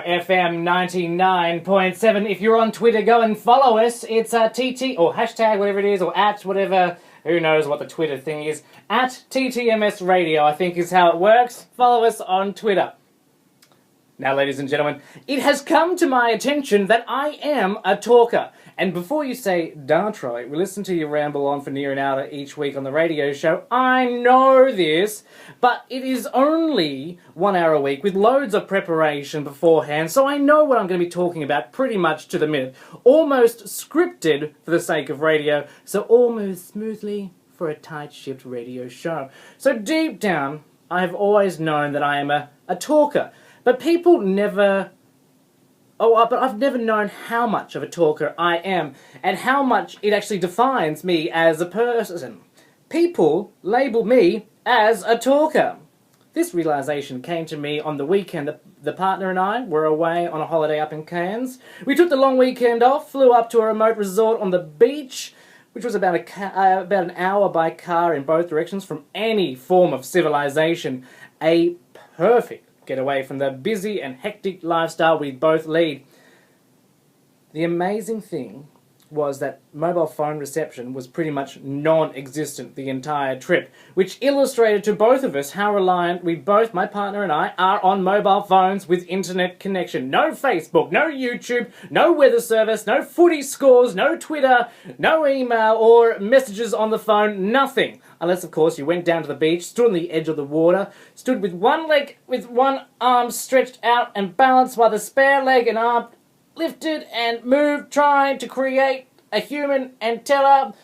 FM 99.7. If you're on Twitter, go and follow us. It's TT, or hashtag, whatever it is, or at whatever, who knows what the Twitter thing is. At TTMS Radio, I think is how it works. Follow us on Twitter. Now, ladies and gentlemen, it has come to my attention that I am a talker. And before you say, "Darn, Troy, we listen to you ramble on for near an hour each week on the radio show," I know this, but it is only 1 hour a week with loads of preparation beforehand, so I know what I'm going to be talking about pretty much to the minute. Almost scripted for the sake of radio, so almost smoothly for a tight-shipped radio show. So deep down, I have always known that I am a talker. But people never... but I've never known how much of a talker I am, and how much it actually defines me as a person. People label me as a talker. This realisation came to me on the weekend. The partner and I were away on a holiday up in Cairns. We took the long weekend off, flew up to a remote resort on the beach, which was about an hour by car in both directions from any form of civilization. A perfect get away from the busy and hectic lifestyle we both lead. The amazing thing was that mobile phone reception was pretty much non-existent the entire trip, which illustrated to both of us how reliant we both, my partner and I, are on mobile phones with internet connection. No Facebook, no YouTube, no weather service, no footy scores, no Twitter, no email or messages on the phone, nothing. Unless, of course, you went down to the beach, stood on the edge of the water, stood with one leg, with one arm stretched out and balanced while the spare leg and arm lifted and moved, trying to create a human antenna,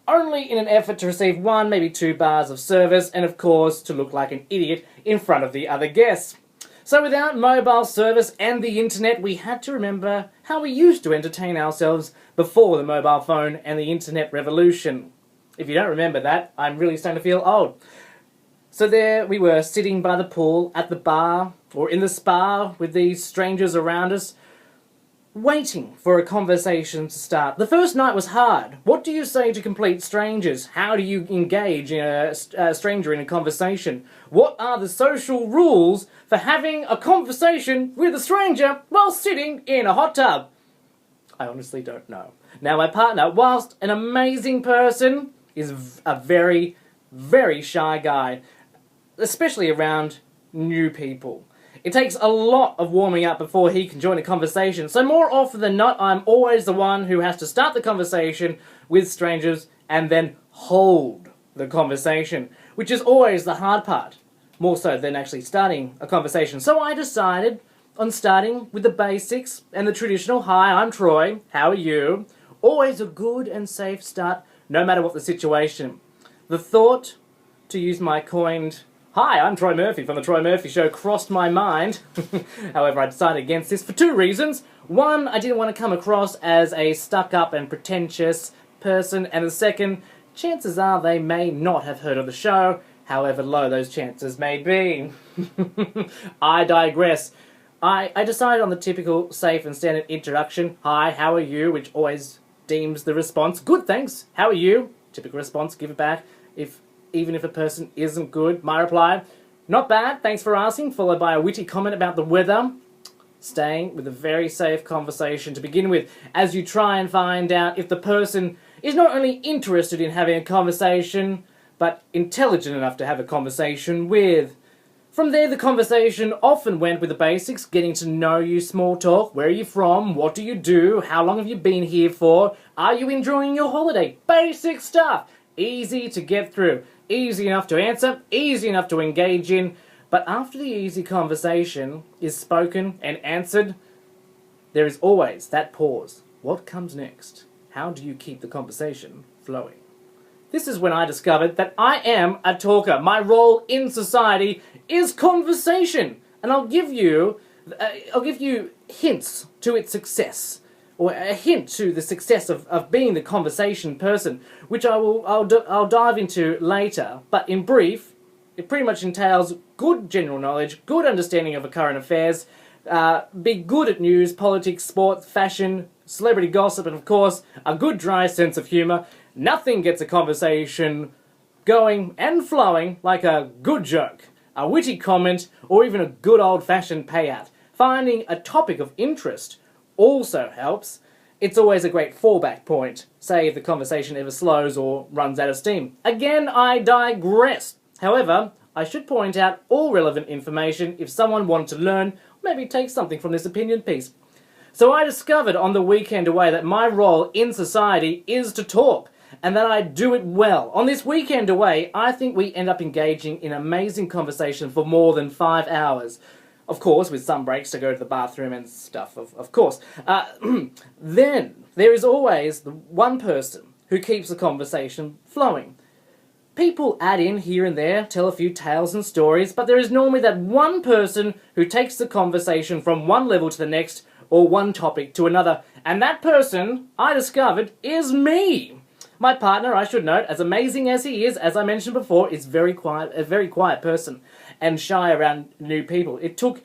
only in an effort to receive 1, maybe 2 bars of service, and of course to look like an idiot in front of the other guests. So without mobile service and the internet, we had to remember how we used to entertain ourselves before the mobile phone and the internet revolution. If you don't remember that, I'm really starting to feel old. So there we were, sitting by the pool, at the bar, or in the spa with these strangers around us, waiting for a conversation to start. The first night was hard. What do you say to complete strangers? How do you engage a stranger in a conversation? What are the social rules for having a conversation with a stranger while sitting in a hot tub? I honestly don't know. Now, my partner, whilst an amazing person, is a very, very shy guy, especially around new people. It takes a lot of warming up before he can join a conversation, so more often than not, I'm always the one who has to start the conversation with strangers and then hold the conversation, which is always the hard part, more so than actually starting a conversation. So I decided on starting with the basics and the traditional, "Hi, I'm Troy, how are you?" Always a good and safe start, no matter what the situation. The thought to use my coined "Hi, I'm Troy Murphy" from The Troy Murphy Show crossed my mind. However, I decided against this for 2 reasons. One, I didn't want to come across as a stuck-up and pretentious person, and the second, chances are they may not have heard of the show, however low those chances may be. I digress. I decided on the typical safe and standard introduction, "Hi, how are you?" which always deems the response, "Good, thanks. How are you?" Typical response, give it back. Even if a person isn't good, my reply, "Not bad, thanks for asking," followed by a witty comment about the weather. Staying with a very safe conversation to begin with, as you try and find out if the person is not only interested in having a conversation, but intelligent enough to have a conversation with. From there, the conversation often went with the basics, getting to know you, small talk, where are you from, what do you do, how long have you been here for, are you enjoying your holiday, basic stuff, easy to get through. Easy enough to answer, easy enough to engage in, but after the easy conversation is spoken and answered, there is always that pause. What comes next? How do you keep the conversation flowing? This is when I discovered that I am a talker. My role in society is conversation, and I'll give you hints to its success, or a hint to the success of being the conversation person, which I'll dive into later. But in brief, it pretty much entails good general knowledge, good understanding of the current affairs, be good at news, politics, sport, fashion, celebrity gossip, and of course, a good dry sense of humour. Nothing gets a conversation going and flowing like a good joke, a witty comment, or even a good old-fashioned payout. Finding a topic of interest also helps. It's always a great fallback point, say if the conversation ever slows or runs out of steam. Again, I digress. However, I should point out all relevant information if someone wanted to learn, maybe take something from this opinion piece. So I discovered on the weekend away that my role in society is to talk, and that I do it well. On this weekend away, I think we end up engaging in amazing conversation for more than 5 hours. Of course, with some breaks to go to the bathroom and stuff, of course. Then, there is always the one person who keeps the conversation flowing. People add in here and there, tell a few tales and stories, but there is normally that one person who takes the conversation from one level to the next, or one topic to another. And that person, I discovered, is me. My partner, I should note, as amazing as he is, as I mentioned before, is very quiet, a very quiet person, and shy around new people. It took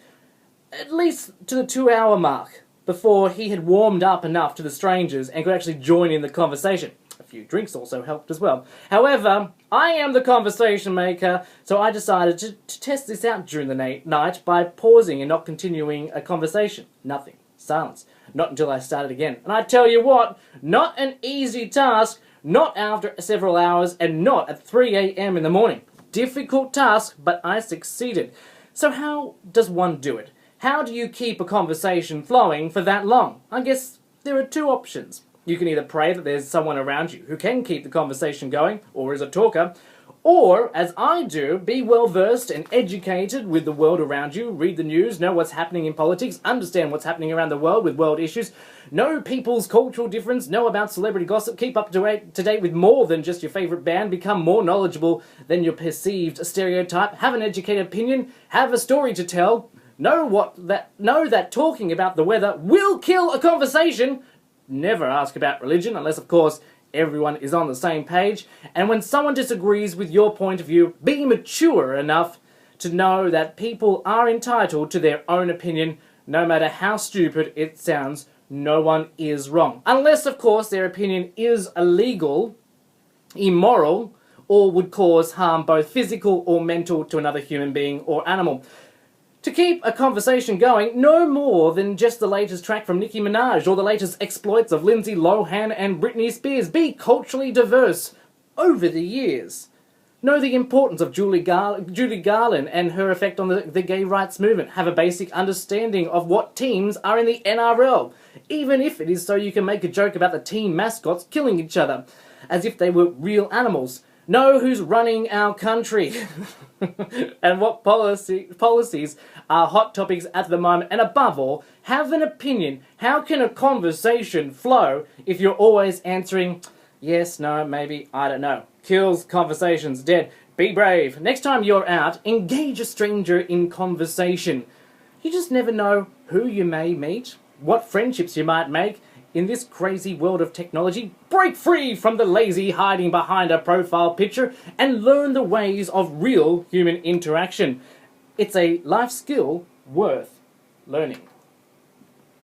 at least to the 2-hour mark before he had warmed up enough to the strangers and could actually join in the conversation. A few drinks also helped as well. However, I am the conversation maker, so I decided to test this out during the night by pausing and not continuing a conversation. Nothing. Silence. Not until I started again. And I tell you what, not an easy task, not after several hours, and not at 3 a.m. in the morning. Difficult task, but I succeeded. So how does one do it? How do you keep a conversation flowing for that long? I guess there are two options. You can either pray that there's someone around you who can keep the conversation going, or is a talker, or, as I do, be well-versed and educated with the world around you, read the news, know what's happening in politics, understand what's happening around the world with world issues, know people's cultural difference, know about celebrity gossip, keep up to date with more than just your favourite band, become more knowledgeable than your perceived stereotype, have an educated opinion, have a story to tell, know that talking about the weather will kill a conversation, never ask about religion, unless, of course, everyone is on the same page, and when someone disagrees with your point of view, be mature enough to know that people are entitled to their own opinion, no matter how stupid it sounds. No one is wrong. Unless, of course, their opinion is illegal, immoral, or would cause harm, both physical or mental, to another human being or animal. To keep a conversation going, no more than just the latest track from Nicki Minaj or the latest exploits of Lindsay Lohan and Britney Spears. Be culturally diverse over the years. Know the importance of Judy Garland and her effect on the gay rights movement. Have a basic understanding of what teams are in the NRL, even if it is so you can make a joke about the team mascots killing each other, as if they were real animals. Know who's running our country and what policies are hot topics at the moment. And above all, have an opinion. How can a conversation flow if you're always answering yes, no, maybe, I don't know? Kills conversations dead. Be brave. Next time you're out, engage a stranger in conversation. You just never know who you may meet, what friendships you might make. In this crazy world of technology, break free from the lazy hiding behind a profile picture and learn the ways of real human interaction. It's a life skill worth learning.